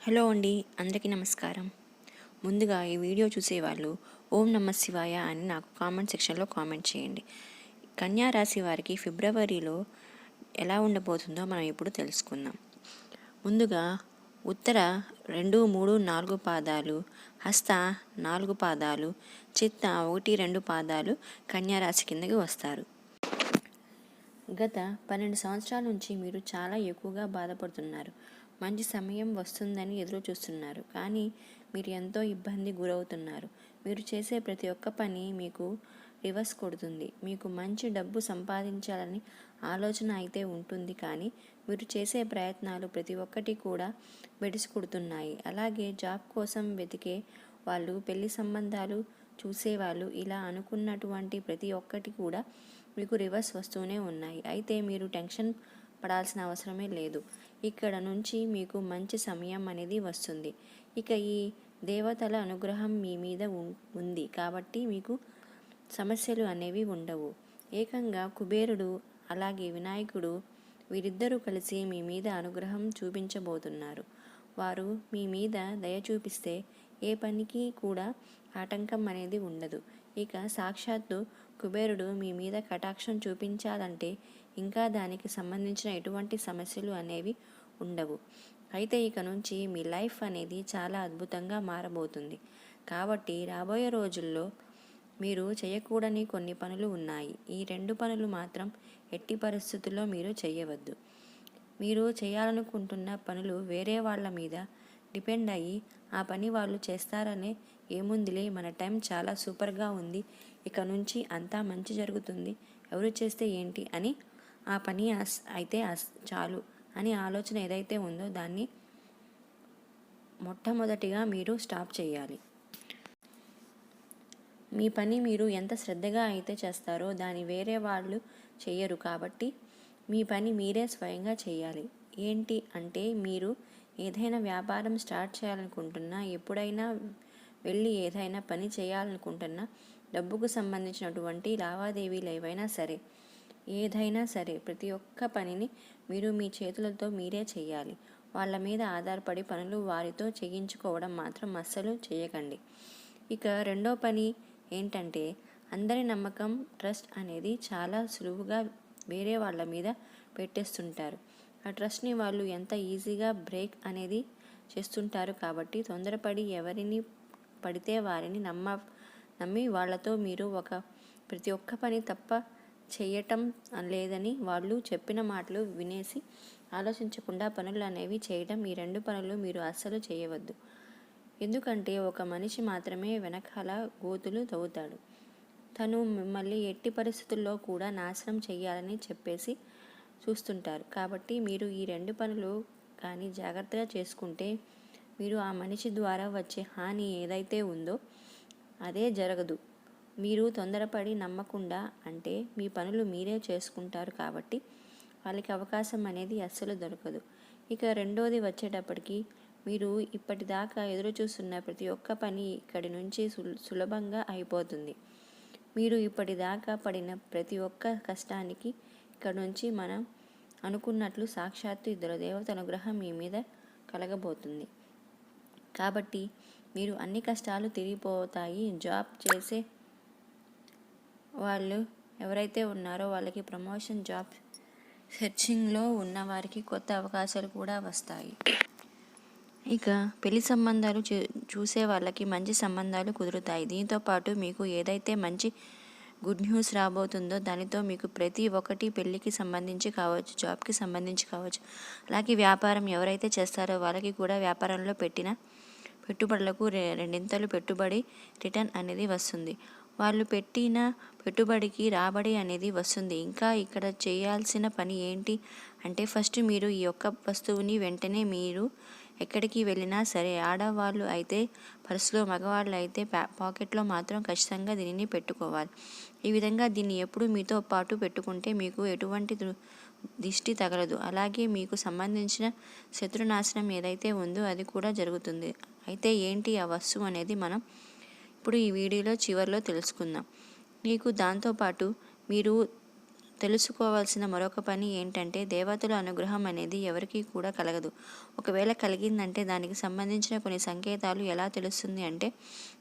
Hello అండి, అందరికీ నమస్కారం. ముందుగా ఈ వీడియో చూసేవాళ్ళు ఓం నమ శివాయ అని నాకు కామెంట్ సెక్షన్లో కామెంట్ చేయండి. కన్యా రాశి వారికి ఫిబ్రవరిలో ఎలా ఉండబోతుందో మనం ఇప్పుడు తెలుసుకుందాం. ముందుగా ఉత్తర 2, 3, 4 పాదాలు, హస్త 4 పాదాలు, చిత్త 1, 2 పాదాలు కన్యా రాశి కిందకి వస్తారు. గత 12 సంవత్సరాల నుంచి మీరు చాలా ఎక్కువగా బాధపడుతున్నారు. మంచి సమయం వస్తుందని ఎదురు చూస్తున్నారు, కానీ మీరు ఎంతో ఇబ్బంది గురవుతున్నారు. మీరు చేసే ప్రతి ఒక్క పని మీకు రివర్స్ కొడుతుంది. మీకు మంచి డబ్బు సంపాదించాలని ఆలోచన అయితే ఉంటుంది, కానీ మీరు చేసే ప్రయత్నాలు ప్రతి ఒక్కటి కూడా బెడిసి కొడుతున్నాయి. అలాగే జాబ్ కోసం వెతికే వాళ్ళు, పెళ్లి సంబంధాలు చూసేవాళ్ళు, ఇలా అనుకున్నటువంటి ప్రతి ఒక్కటి కూడా మీకు రివర్స్ వస్తూనే ఉన్నాయి. అయితే మీరు టెన్షన్ పడాల్సిన అవసరమే లేదు. ఇక్కడ నుంచి మీకు మంచి సమయం అనేది వస్తుంది. ఇక ఈ దేవతల అనుగ్రహం మీ మీద ఉంది కాబట్టి మీకు సమస్యలు అనేవి ఉండవు. ఏకంగా కుబేరుడు అలాగే వినాయకుడు వీరిద్దరూ కలిసి మీ మీద అనుగ్రహం చూపించబోతున్నారు. వారు మీ మీద దయ చూపిస్తే ఏ పనికి కూడా ఆటంకం అనేది ఉండదు. ఇక సాక్షాత్తు కుబేరుడు మీ మీద కటాక్షం చూపించాలంటే ఇంకా దానికి సంబంధించిన ఎటువంటి సమస్యలు అనేవి ఉండవు. అయితే ఇక నుంచి మీ లైఫ్ అనేది చాలా అద్భుతంగా మారబోతుంది. కాబట్టి రాబోయే రోజుల్లో మీరు చేయకూడని కొన్ని పనులు ఉన్నాయి. ఈ 2 పనులు మాత్రం ఎట్టి పరిస్థితుల్లో మీరు చేయవద్దు. మీరు చేయాలనుకుంటున్న పనులు వేరే వాళ్ళ మీద డిపెండ్ అయ్యి ఆ పని వాళ్ళు చేస్తారనే ఏముందిలే, మన టైం చాలా సూపర్గా ఉంది, ఇక నుంచి అంతా మంచి జరుగుతుంది, ఎవరు చేస్తే ఏంటి అని ఆ పని అయితే చాలు అని ఆలోచన ఏదైతే ఉందో దాన్ని మొట్టమొదటిగా మీరు స్టాప్ చేయాలి. మీ పని మీరు ఎంత శ్రద్ధగా అయితే చేస్తారో దాన్ని వేరే వాళ్ళు చేయరు. కాబట్టి మీ పని మీరే స్వయంగా చేయాలి. ఏంటి అంటే, మీరు ఏదైనా వ్యాపారం స్టార్ట్ చేయాలనుకుంటున్నా, ఎప్పుడైనా వెళ్ళి ఏదైనా పని చేయాలనుకుంటున్నా, డబ్బుకు సంబంధించినటువంటి లావాదేవీలు ఏదైనా సరే ప్రతి ఒక్క పనిని మీరు మీ చేతులతో మీరే చేయాలి. వాళ్ళ మీద ఆధారపడి పనులు వారితో చేయించుకోవడం మాత్రం అస్సలు చేయకండి. ఇక రెండో పని ఏంటంటే, అందరి నమ్మకం, ట్రస్ట్ అనేది చాలా సులువుగా వేరే వాళ్ళ మీద పెట్టేస్తుంటారు. ఆ ట్రస్ట్ని వాళ్ళు ఎంత ఈజీగా బ్రేక్ అనేది చేస్తుంటారు. కాబట్టి తొందరపడి ఎవరిని పడితే వారిని నమ్మి వాళ్ళతో మీరు ప్రతి ఒక్క పని తప్ప చేయటం లేదని వాళ్ళు చెప్పిన మాటలు వినేసి ఆలోచించకుండా పనులు అనేవి చేయడం, ఈ 2 పనులు మీరు అస్సలు చేయవద్దు. ఎందుకంటే ఒక మనిషి మాత్రమే వెనకాల గోతులు తవ్వుతాడు. తను మిమ్మల్ని ఎట్టి పరిస్థితుల్లో కూడా నాశనం చేయాలని చెప్పేసి చూస్తుంటారు. కాబట్టి మీరు ఈ 2 పనులు కానీ జాగ్రత్తగా చేసుకుంటే మీరు ఆ మనిషి ద్వారా వచ్చే హాని ఏదైతే ఉందో అదే జరగదు. మీరు తొందరపడి నమ్మకుండా అంటే మీ పనులు మీరే చేసుకుంటారు కాబట్టి వాళ్ళకి అవకాశం అనేది అస్సలు దొరకదు. ఇక రెండోది వచ్చేటప్పటికి, మీరు ఇప్పటిదాకా ఎదురు చూస్తున్న ప్రతి ఒక్క పని ఇక్కడి నుంచి సులభంగా అయిపోతుంది. మీరు ఇప్పటిదాకా పడిన ప్రతి ఒక్క కష్టానికి ఇక్కడ నుంచి మనం అనుకున్నట్లు సాక్షాత్తు ఇద్దరు దేవతల అనుగ్రహం మీ మీద కలగబోతుంది. కాబట్టి మీరు అన్ని కష్టాలు తిరిగిపోతాయి. జాబ్ చేసే వాళ్ళు ఎవరైతే ఉన్నారో వాళ్ళకి ప్రమోషన్, జాబ్ సెర్చింగ్లో ఉన్న వారికి కొత్త అవకాశాలు కూడా వస్తాయి. ఇక పెళ్లి సంబంధాలు చూసే వాళ్ళకి మంచి సంబంధాలు కుదురుతాయి. దీంతో పాటు మీకు ఏదైతే మంచి గుడ్ న్యూస్ రాబోతుందో దానితో మీకు ప్రతి ఒక్కటి పెళ్ళికి సంబంధించి కావచ్చు, జాబ్కి సంబంధించి కావచ్చు, అలాగే వ్యాపారం ఎవరైతే చేస్తారో వాళ్ళకి కూడా వ్యాపారంలో పెట్టిన పెట్టుబడులకు రెండింతలు పెట్టుబడి రిటర్న్ అనేది వస్తుంది. వాళ్ళు పెట్టిన పెట్టుబడికి రాబడి అనేది వస్తుంది. ఇంకా ఇక్కడ చేయాల్సిన పని ఏంటి అంటే, ఫస్ట్ మీరు ఈ యొక్క వస్తువుని వెంటనే మీరు ఎక్కడికి వెళ్ళినా సరే, ఆడవాళ్ళు అయితే పర్సులో, మగవాళ్ళు అయితే పాకెట్లో మాత్రం ఖచ్చితంగా దీనిని పెట్టుకోవాలి. ఈ విధంగా దీన్ని ఎప్పుడు మీతో పాటు పెట్టుకుంటే మీకు ఎటువంటి దిష్టి తగలదు. అలాగే మీకు సంబంధించిన శత్రునాశనం ఏదైతే ఉందో అది కూడా జరుగుతుంది. అయితే ఏంటి ఆ వస్తువు అనేది మనం ఇప్పుడు ఈ వీడియోలో చివరిలో తెలుసుకుందాం. మీకు దాంతోపాటు మీరు తెలుసుకోవాల్సిన మరొక పని ఏంటంటే దేవతల అనుగ్రహం అనేది ఎవరికీ కూడా కలగదు. ఒకవేళ కలిగిందంటే దానికి సంబంధించిన కొన్ని సంకేతాలు ఎలా తెలుస్తుంది అంటే,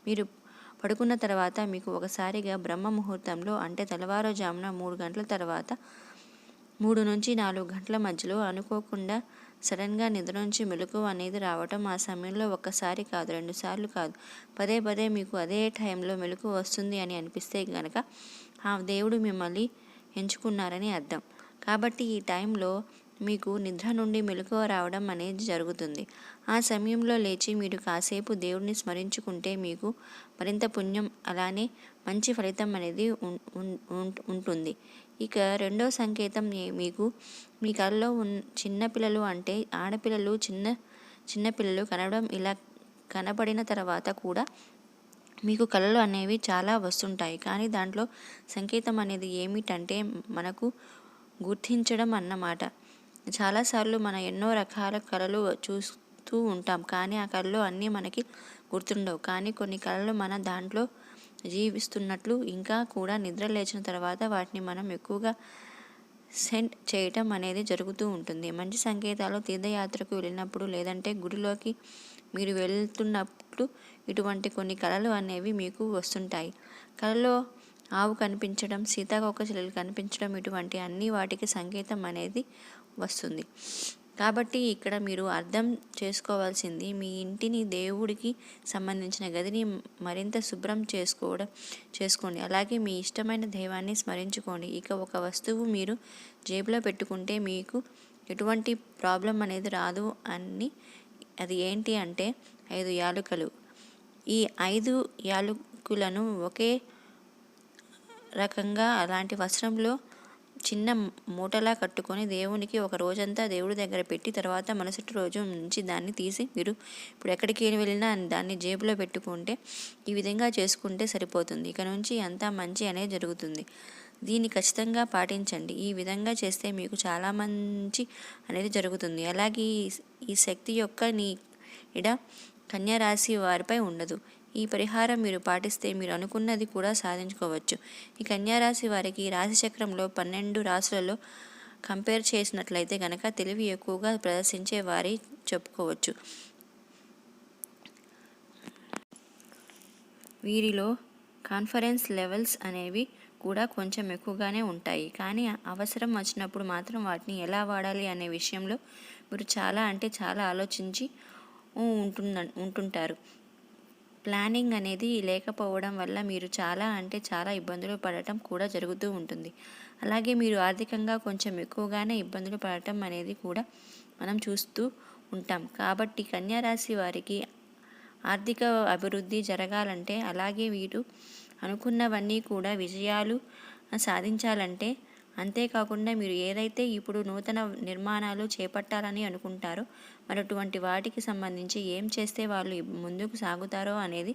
మీరు పడుకున్న తర్వాత మీకు ఒకసారిగా బ్రహ్మ ముహూర్తంలో అంటే తెల్లవారుజామున 3 గంటల తర్వాత 3 నుంచి 4 గంటల మధ్యలో అనుకోకుండా సడన్గా నిద్ర నుంచి మెలకువ అనేది రావటం, ఆ సమయంలో ఒక్కసారి కాదు, 2 సార్లు కాదు, పదే పదే మీకు అదే టైంలో మెలకువ వస్తుంది అని అనిపిస్తే గనక ఆ దేవుడు మిమ్మల్ని ఎంచుకున్నారని అర్థం. కాబట్టి ఈ టైంలో మీకు నిద్ర నుండి మెలకువ రావడం అనేది జరుగుతుంది. ఆ సమయంలో లేచి మీరు కాసేపు దేవుడిని స్మరించుకుంటే మీకు మరింత పుణ్యం, అలానే మంచి ఫలితం అనేది ఉంటుంది. ఇక రెండో సంకేతం మీకు మీ కళ్ళలో చిన్నపిల్లలు అంటే ఆడపిల్లలు చిన్నపిల్లలు కనడం, ఇలా కనబడిన తర్వాత కూడా మీకు కళలు అనేవి చాలా వస్తుంటాయి. కానీ దాంట్లో సంకేతం అనేది ఏమిటంటే మనకు గుర్తించడం అన్నమాట. చాలాసార్లు మనం ఎన్నో రకాల కళలు చూస్తూ ఉంటాం, కానీ ఆ కళలు అన్నీ మనకి గుర్తుండవు. కానీ కొన్ని కళలు మన దాంట్లో జీవిస్తున్నట్లు, ఇంకా కూడా నిద్ర లేచిన తర్వాత వాటిని మనం ఎక్కువగా సెండ్ చేయటం అనేది జరుగుతూ ఉంటుంది. మంచి సంకేతాలు తీర్థయాత్రకు వెళ్ళినప్పుడు, లేదంటే గుడిలోకి మీరు వెళ్తున్నప్పుడు ఇటువంటి కొన్ని కళలు అనేవి మీకు వస్తుంటాయి. కళలో ఆవు కనిపించడం, సీతాకోకచిలుకలు కనిపించడం, ఇటువంటి అన్ని వాటికి సంకేతం అనేది వస్తుంది. కాబట్టి ఇక్కడ మీరు అర్థం చేసుకోవాల్సింది, మీ ఇంటిని, దేవుడికి సంబంధించిన గదిని మరింత శుభ్రం చేసుకోండి. అలాగే మీ ఇష్టమైన దైవాన్ని స్మరించుకోండి. ఇక ఒక వస్తువు మీరు జేబులో పెట్టుకుంటే మీకు ఎటువంటి ప్రాబ్లం అనేది రాదు అని, అది ఏంటి అంటే 5 యాలకులు. ఈ 5 యాలకులను ఒకే రకంగా అలాంటి వస్త్రంలో చిన్న మూటలా కట్టుకొని దేవునికి ఒక రోజంతా దేవుడి దగ్గర పెట్టి, తర్వాత మరుసటి రోజు నుంచి దాన్ని తీసి మీరు ఇప్పుడు ఎక్కడికి వెళ్ళినా దాన్ని జేబులో పెట్టుకుంటే, ఈ విధంగా చేసుకుంటే సరిపోతుంది. ఇక నుంచి అంతా మంచి అనేది జరుగుతుంది. దీన్ని ఖచ్చితంగా పాటించండి. ఈ విధంగా చేస్తే మీకు చాలా మంచి అనేది జరుగుతుంది. అలాగే ఈ శక్తి యొక్క నీడ కన్యా రాశి వారిపై ఉండదు. ఈ పరిహారం మీరు పాటిస్తే మీరు అనుకున్నది కూడా సాధించుకోవచ్చు. ఈ కన్యారాశి వారికి రాశి చక్రంలో 12 రాశులలో కంపేర్ చేసినట్లయితే కనుక తెలివి ఎక్కువగా ప్రదర్శించే వారి చెప్పుకోవచ్చు. వీరిలో కాన్ఫిడెన్స్ లెవెల్స్ అనేవి కూడా కొంచెం ఎక్కువగానే ఉంటాయి. కానీ అవసరం వచ్చినప్పుడు మాత్రం వాటిని ఎలా వాడాలి అనే విషయంలో మీరు చాలా ఆలోచించి ఉంటుంటారు. ప్లానింగ్ అనేది లేకపోవడం వల్ల మీరు చాలా ఇబ్బందులు పడటం కూడా జరుగుతూ ఉంటుంది. అలాగే మీరు ఆర్థికంగా కొంచెం ఎక్కువగానే ఇబ్బందులు పడటం అనేది కూడా మనం చూస్తూ ఉంటాం. కాబట్టి కన్యారాశి వారికి ఆర్థిక అభివృద్ధి జరగాలంటే, అలాగే వీరు అనుకున్నవన్నీ కూడా విజయాలు సాధించాలంటే, అంతేకాకుండా మీరు ఏదైతే ఇప్పుడు నూతన నిర్మాణాలు చేపట్టాలని అనుకుంటారో మరి అటువంటి వాటికి సంబంధించి ఏం చేస్తే వాళ్ళు ముందుకు సాగుతారో అనేది,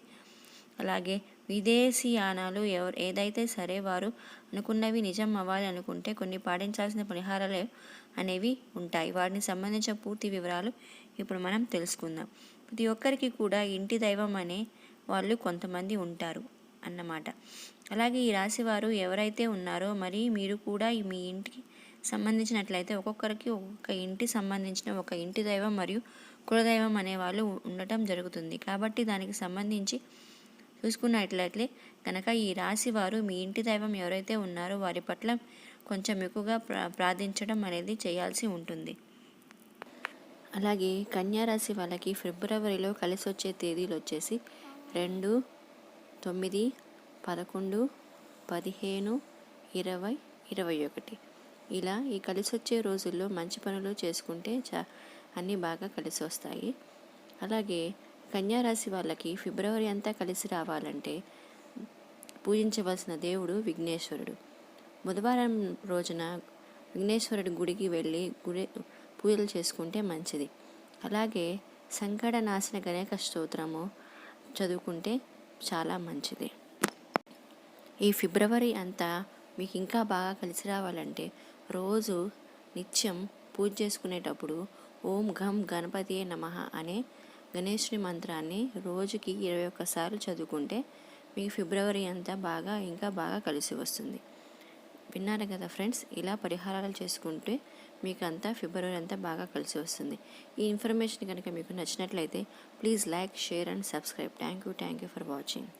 అలాగే విదేశీయానాలు ఏదైతే సరే వారు అనుకున్నవి నిజం అవ్వాలి అనుకుంటే కొన్ని పాటించాల్సిన పరిహారాలు అనేవి ఉంటాయి. వాటిని సంబంధించిన పూర్తి వివరాలు ఇప్పుడు మనం తెలుసుకుందాం. ప్రతి ఒక్కరికి కూడా ఇంటి దైవం అనే వాళ్ళు కొంతమంది ఉంటారు అన్నమాట. అలాగే ఈ రాశి వారు ఎవరైతే ఉన్నారో మరి మీరు కూడా మీ ఇంటికి సంబంధించినట్లయితే ఒక్కొక్కరికి ఒక్కొక్క ఇంటి సంబంధించిన ఒక ఇంటి దైవం మరియు కులదైవం అనేవాళ్ళు ఉండటం జరుగుతుంది. కాబట్టి దానికి సంబంధించి చూసుకున్నట్లయితే కనుక ఈ రాశి వారు మీ ఇంటి దైవం ఎవరైతే ఉన్నారో వారి పట్ల కొంచెం ఎక్కువగా ప్రార్థించడం అనేది చేయాల్సి ఉంటుంది. అలాగే కన్యారాశి వాళ్ళకి ఫిబ్రవరిలో కలిసి వచ్చే తేదీలు వచ్చేసి 2, 9, 11, 15, 20, 21. ఇలా ఈ కలిసి వచ్చే రోజుల్లో మంచి పనులు చేసుకుంటే అన్నీ బాగా కలిసి వస్తాయి. అలాగే కన్యారాశి వాళ్ళకి ఫిబ్రవరి అంతా కలిసి రావాలంటే పూజించవలసిన దేవుడు విఘ్నేశ్వరుడు. బుధవారం రోజున విఘ్నేశ్వరుడి గుడికి వెళ్ళి పూజలు చేసుకుంటే మంచిది. అలాగే సంకటనాశన గణేశ స్తోత్రము చదువుకుంటే చాలా మంచిది. ఈ ఫిబ్రవరి అంతా మీకు ఇంకా బాగా కలిసి రావాలంటే రోజు నిత్యం పూజ చేసుకునేటప్పుడు ఓం ఘం గణపతియే నమః అనే గణేశుని మంత్రాన్ని రోజుకి 21 సార్లు చదువుకుంటే మీకు ఫిబ్రవరి అంతా ఇంకా బాగా కలిసి వస్తుంది. విన్నారు కదా ఫ్రెండ్స్, ఇలా పరిహారాలు చేసుకుంటే మీకు అంతా ఫిబ్రవరి అంతా బాగా కలిసి వస్తుంది. ఈ ఇన్ఫర్మేషన్ కనుక మీకు నచ్చినట్లయితే please like, share and subscribe. Thank you for watching.